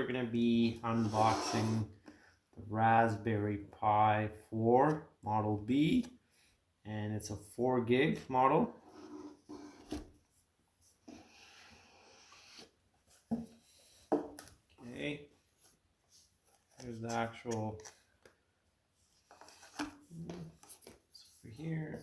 we're going to be unboxing the Raspberry Pi 4 Model B, and it's a 4 gig model. Okay, here's the actual over here.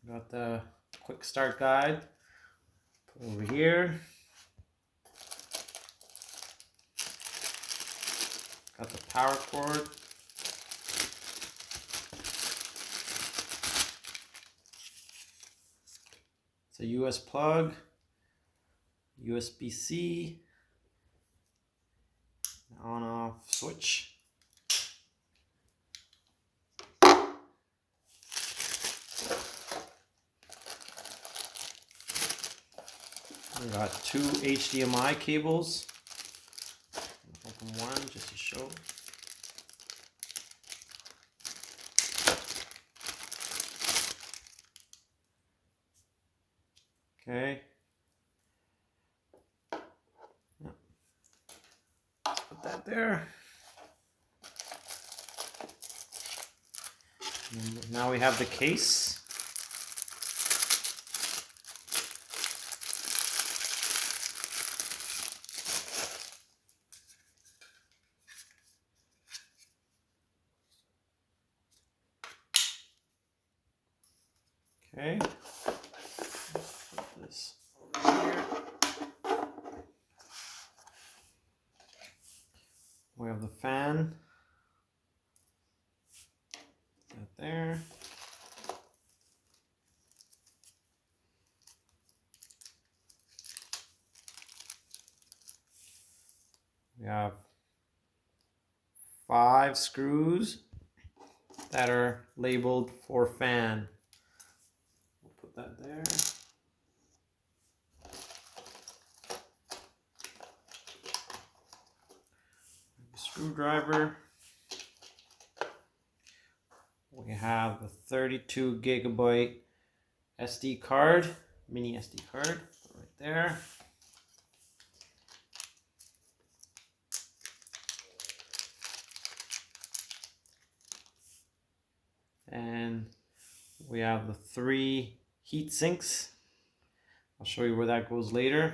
Got the quick start guide. Put over here. Got the power cord. It's a US plug, USB-C, on-off switch. We got two HDMI cables. Open one just to show. Okay. Put that there. And now we have the case. Okay, put this over here. We have the fan. Put that there. We have 5 screws that are labeled for fan. Put that there. Screwdriver. We have the 32 gigabyte SD card, mini SD card, right there. And we have the 3 heat sinks. I'll show you where that goes later.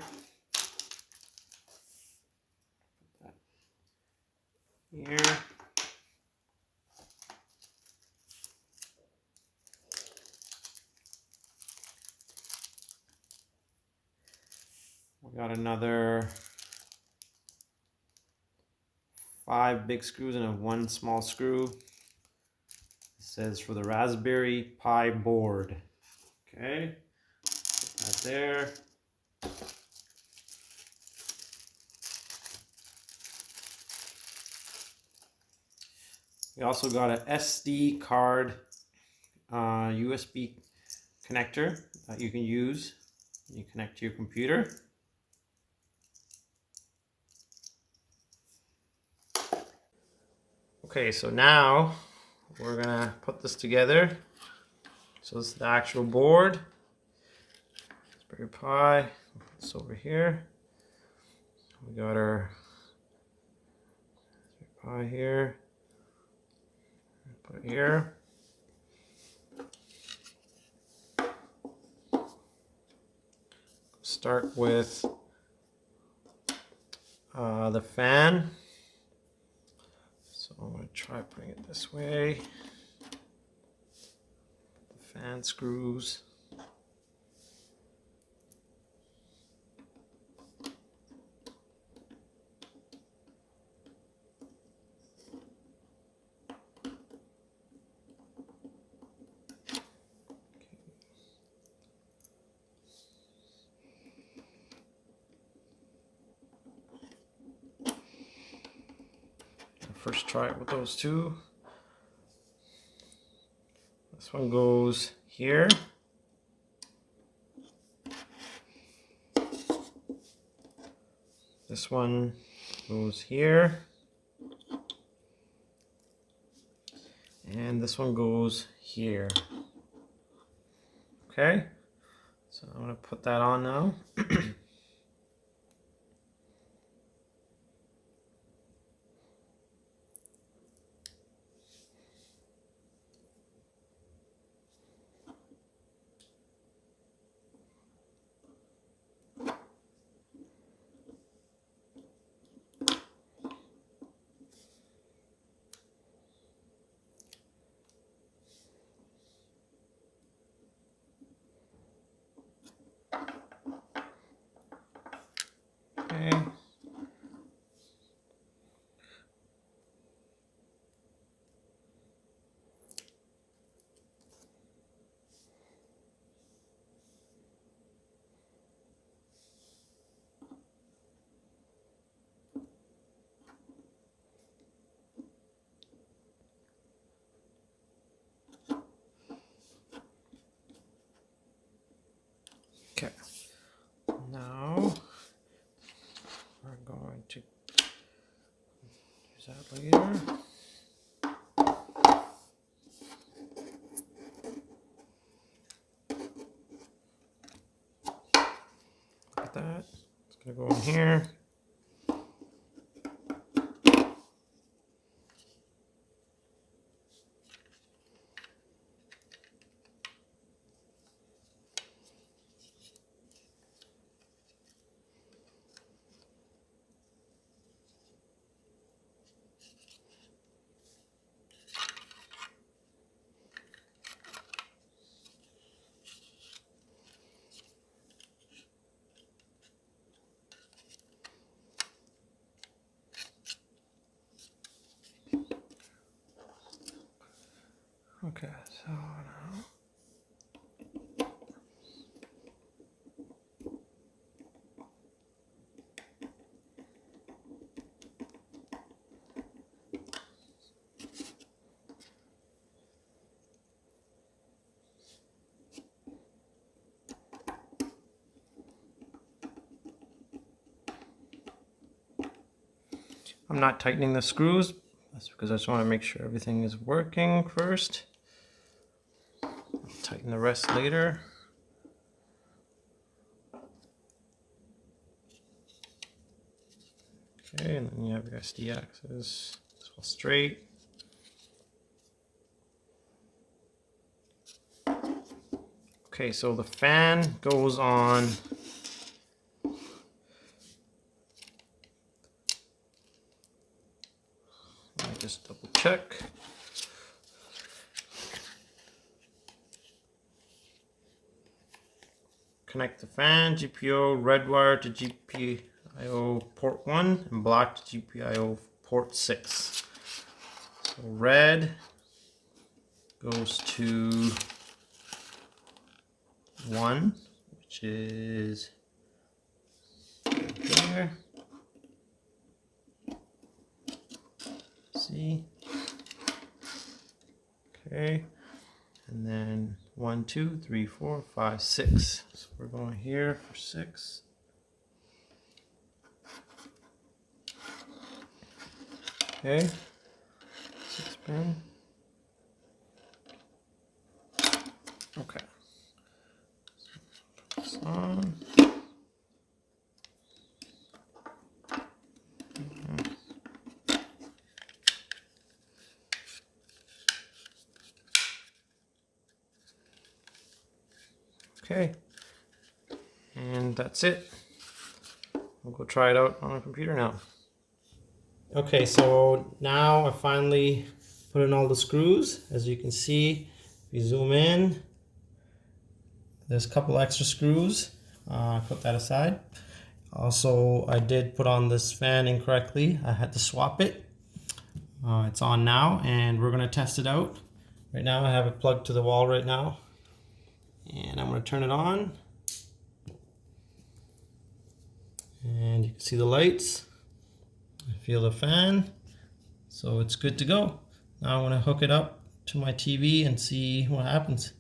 Put that here. We got another 5 big screws and 1 small screw. It says for the Raspberry Pi board. Okay, put that there. We also got an SD card USB connector that you can use. You connect to your computer. Okay, so now we're gonna put this together. So this is the actual board. Raspberry Pi. Put this over here. We got our Raspberry Pi here. Put it here. Start with the fan. So I'm going to try putting it this way. The fan screws. First try it with those two. This one goes here. This one goes here. And this one goes here. Okay, so I'm going to put that on now. Okay. Okay. Now we're going to use that later. Look at that. It's going to go in here. Okay, so now I'm not tightening the screws. That's because I just want to make sure everything is working first. I'll tighten the rest later. Okay, and then you have your SD axis. It's all straight. Okay, so the fan goes on let me just double check. Connect the fan, GPIO red wire to GPIO port 1 and black to GPIO port 6. So red goes to 1, which is there. See? Okay. And then 1, 2, 3, 4, 5, 6. So we're going here for 6. Okay. 6 pin. Okay. So put this on. Okay, and that's it. We'll go try it out on a computer now. Okay, so now I finally put in all the screws. As you can see, if you zoom in, there's a couple extra screws. Put that aside. Also, I did put on this fan incorrectly. I had to swap it. It's on now, and we're gonna test it out. Right now, I have it plugged to the wall right now. And I'm going to turn it on, and you can see the lights. I feel the fan, so it's good to go. Now I'm going to hook it up to my TV and see what happens.